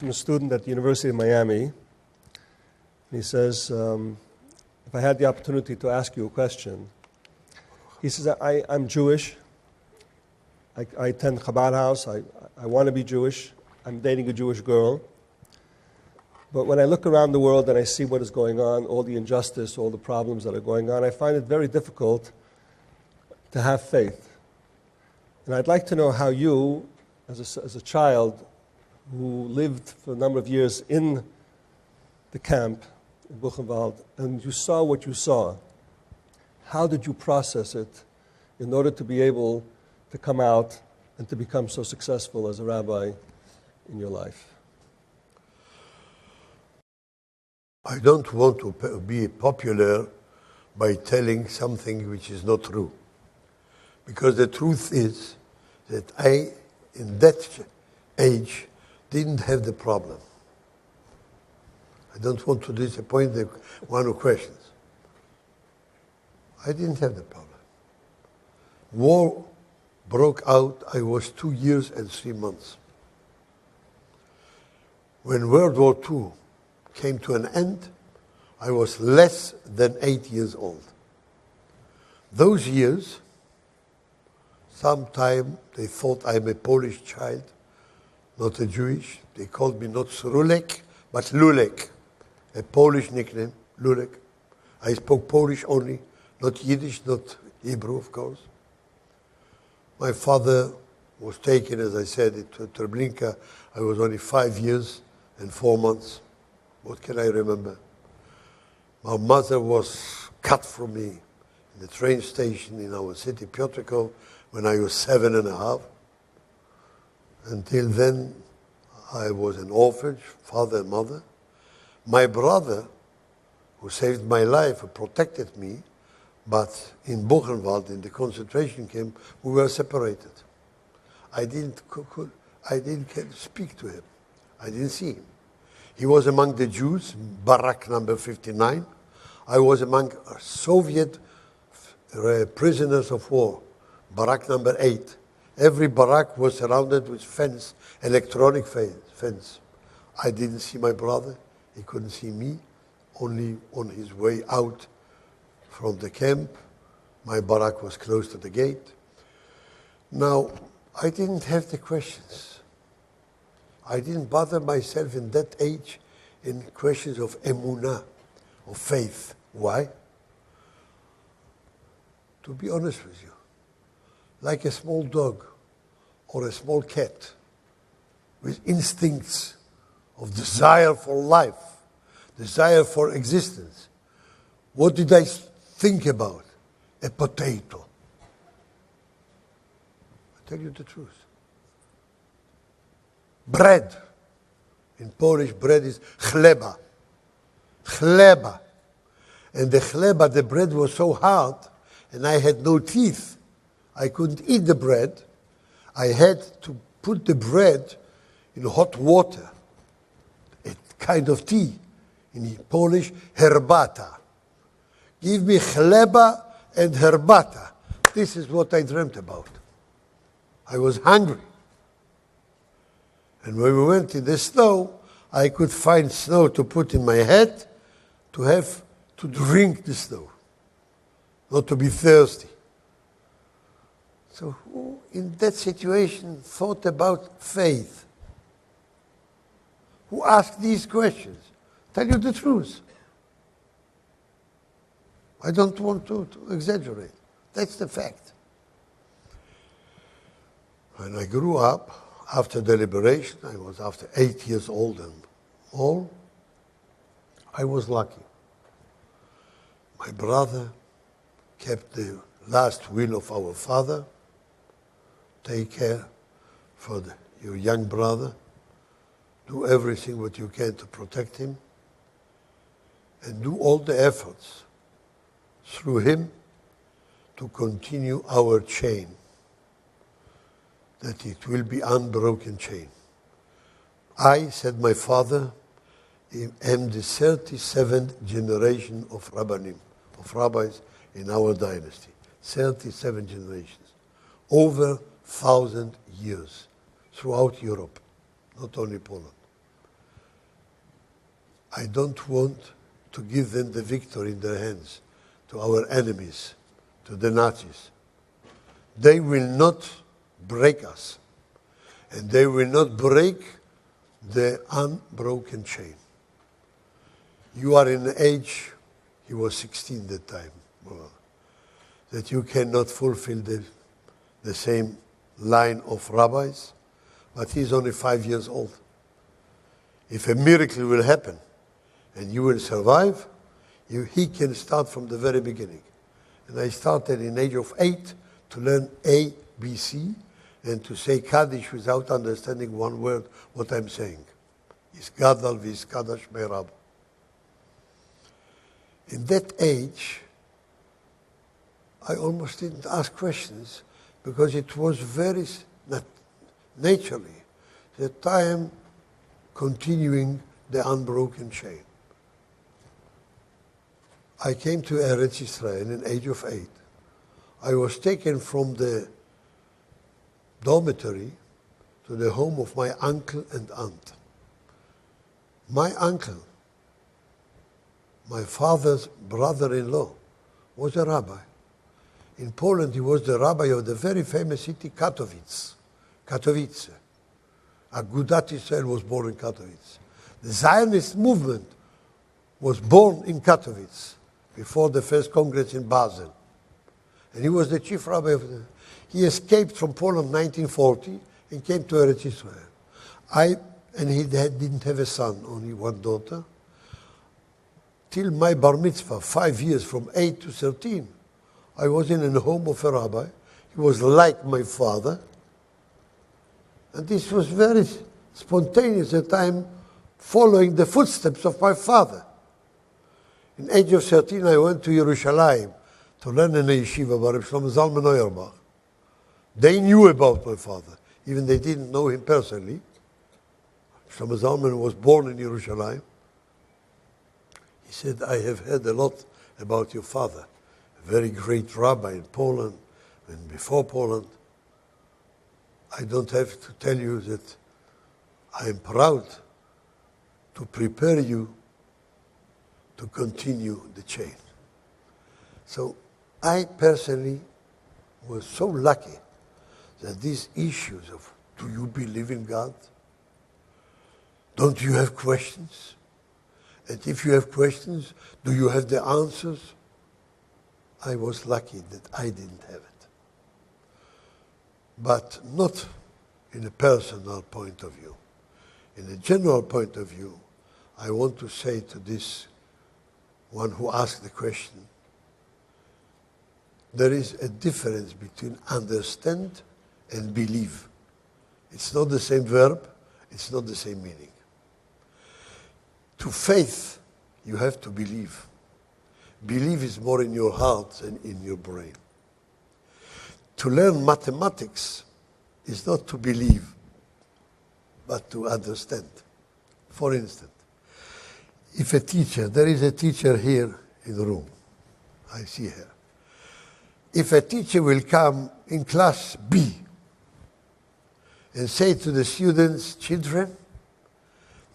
I'm a student at the University of Miami, and he says, if I had the opportunity to ask you a question, he says, I'm Jewish, I attend Chabad house, I want to be Jewish, I'm dating a Jewish girl, but when I look around the world and I see what is going on, all the injustice, all the problems that are going on, I find it very difficult to have faith. And I'd like to know how you, as a child, who lived for a number of years in the camp in Buchenwald, and you saw what you saw, how did you process it in order to be able to come out and to become so successful as a rabbi in your life? I don't want to be popular by telling something which is not true. Because the truth is that I, in that age, didn't have the problem. I don't want to disappoint the one who questions. I didn't have the problem. War broke out, I was 2 years and 3 months. When World War II came to an end, I was less than 8 years old. Those years, sometime they thought I'm a Polish child, not a Jewish. They called me not Srulek, but Lulek, a Polish nickname, Lulek. I spoke Polish only, not Yiddish, not Hebrew, of course. My father was taken, as I said, to Treblinka. I was only 5 years and 4 months. What can I remember? My mother was cut from me in the train station in our city, Piotrków, when I was 7.5. Until then, I was an orphan, father and mother. My brother, who saved my life, who protected me, but in Buchenwald, in the concentration camp, we were separated. I didn't speak to him. I didn't see him. He was among the Jews, barrack number 59. I was among Soviet prisoners of war, barrack number 8. Every barrack was surrounded with fence, electronic fence. I didn't see my brother. He couldn't see me. Only on his way out from the camp. My barrack was close to the gate. Now, I didn't have the questions. I didn't bother myself in that age in questions of emunah, of faith. Why? To be honest with you, like a small dog or a small cat with instincts of desire for life, desire for existence. What did I think about? A potato. I tell you the truth. Bread. In Polish, bread is chleba. Chleba. And the chleba, the bread was so hard, and I had no teeth. I couldn't eat the bread. I had to put the bread in hot water, a kind of tea. In Polish, herbata. Give me chleba and herbata. This is what I dreamt about. I was hungry. And when we went in the snow, I could find snow to put in my head to have to drink the snow, not to be thirsty. So who in that situation thought about faith? Who asked these questions? Tell you the truth. I don't want to exaggerate. That's the fact. When I grew up, after the liberation, I was after 8 years old and all, I was lucky. My brother kept the last will of our father. Take care for your young brother. Do everything what you can to protect him. And do all the efforts through him to continue our chain. That it will be unbroken chain. I, said my father, am the 37th generation of rabbanim, of rabbis in our dynasty. 37 generations. Over 1,000 years throughout Europe, not only Poland. I don't want to give them the victory in their hands, to our enemies, to the Nazis. They will not break us, and they will not break the unbroken chain. You are in an age, he was 16 at that time, that you cannot fulfill the same line of rabbis, but he's only 5 years old. If a miracle will happen and you will survive, he can start from the very beginning. And I started in the age of 8 to learn A, B, C, and to say Kaddish without understanding one word what I'm saying. Is Gadal vis Kadash Meirab. In that age, I almost didn't ask questions because it was very naturally that I am continuing the unbroken chain. I came to Eretz Israel in the age of 8. I was taken from the dormitory to the home of my uncle and aunt. My uncle, my father's brother-in-law, was a rabbi. In Poland, he was the rabbi of the very famous city Katowice. Agudat Israel was born in Katowice. The Zionist movement was born in Katowice before the first Congress in Basel. And he was the chief rabbi of the... He escaped from Poland in 1940 and came to Eretz Israel. And he didn't have a son, only one daughter. Till my bar mitzvah, 5 years, from 8 to 13, I was in a home of a rabbi. He was like my father. And this was very spontaneous that I'm following the footsteps of my father. In the age of 13, I went to Yerushalayim to learn in a yeshiva by Rabbi Shlomo Zalman Auerbach. They knew about my father, even they didn't know him personally. Shlomo Zalman was born in Yerushalayim. He said, I have heard a lot about your father, a very great rabbi in Poland and before Poland. I don't have to tell you that I am proud to prepare you to continue the chain. So I personally was so lucky that these issues of, do you believe in God? Don't you have questions? And if you have questions, do you have the answers? I was lucky that I didn't have it. But not in a personal point of view. In a general point of view, I want to say to this one who asked the question, there is a difference between understand and believe. It's not the same verb, it's not the same meaning. To faith, you have to believe. Believe is more in your heart than in your brain. To learn mathematics is not to believe, but to understand. For instance, if a teacher, there is a teacher here in the room, I see her. If a teacher will come in class B and say to the students, children,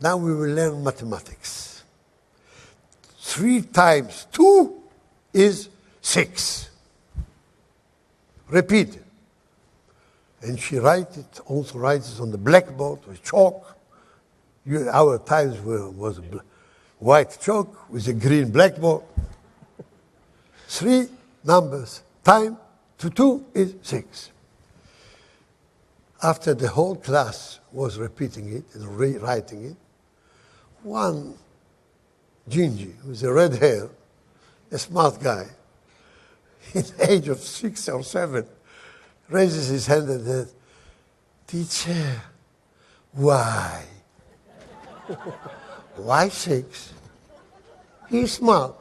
now we will learn mathematics. 3 times 2 is 6. Repeat. And she also writes it on the blackboard with chalk. Our times was white chalk with a green blackboard. 3 numbers times 2 is 6. After the whole class was repeating it and rewriting it, one Gingy with a red hair, a smart guy, in the age of 6 or 7, raises his hand and says, teacher, why? Why 6? He's smart.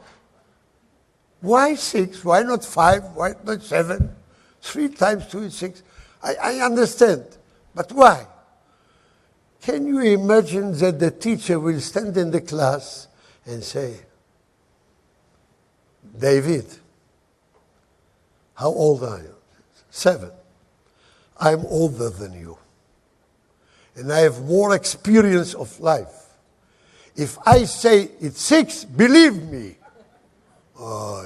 Why 6? Why not 5? Why not 7? 3 times 2 is 6. I understand, but why? Can you imagine that the teacher will stand in the class and say, David, how old are you? 7. I'm older than you. And I have more experience of life. If I say it's 6, believe me. Oh,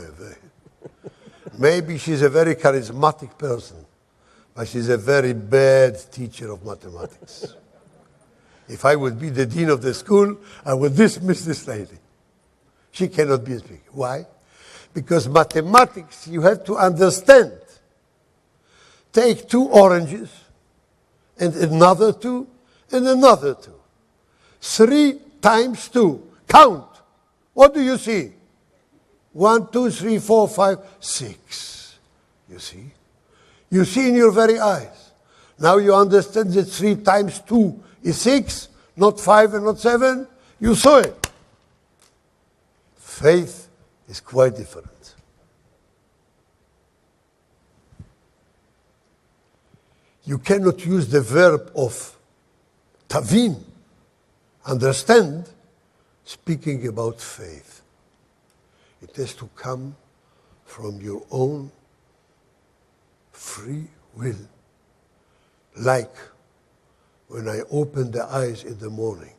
maybe she's a very charismatic person, but she's a very bad teacher of mathematics. If I would be the dean of the school, I would dismiss this lady. She cannot be a speaker. Why? Because mathematics, you have to understand. Take 2 oranges, and another 2, and another 2. 3 times 2. Count. What do you see? 1, 2, 3, 4, 5, 6. You see? You see in your very eyes. Now you understand that 3 times 2 is 6, not 5 and not 7. You saw it. Faith is quite different. You cannot use the verb of tavin, understand, speaking about faith. It has to come from your own free will. Like when I open the eyes in the morning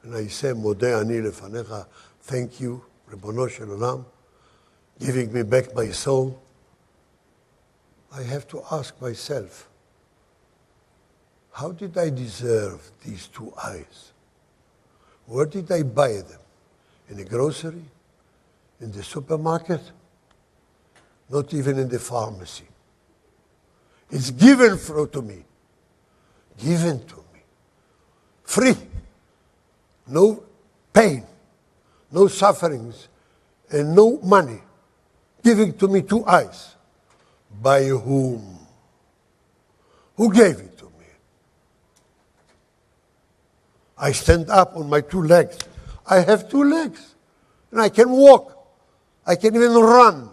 and I say, Modeh ani lefanecha, thank you, Ribono shel Olam, giving me back my soul. I have to ask myself, how did I deserve these 2 eyes? Where did I buy them? In a grocery? In the supermarket? Not even in the pharmacy. It's given to me. Given to me. Free. No pain. No sufferings. And no money. Giving to me 2 eyes. By whom? Who gave it to me? I stand up on my 2 legs. I have 2 legs. And I can walk. I can even run.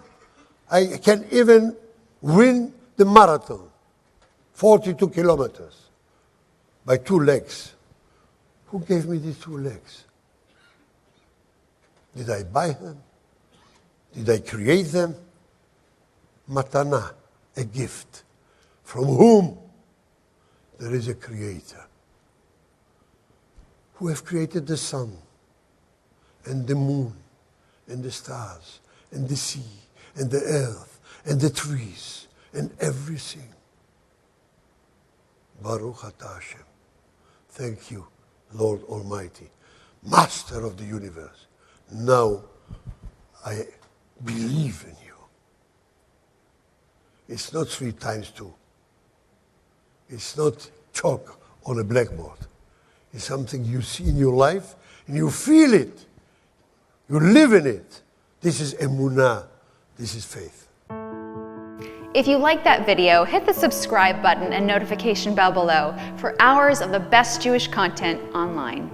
I can even win the marathon. 42 kilometers. By 2 legs. Who gave me these 2 legs? Did I buy them? Did I create them? Matana, a gift. From whom? There is a creator. Who have created the sun, and the moon, and the stars, and the sea, and the earth, and the trees, and everything. Baruch atah Hashem. Thank you, Lord Almighty, Master of the universe. Now I believe in you. It's not 3 times 2. It's not chalk on a blackboard. It's something you see in your life and you feel it. You live in it. This is emunah. This is faith. If you like that video, hit the subscribe button and notification bell below for hours of the best Jewish content online.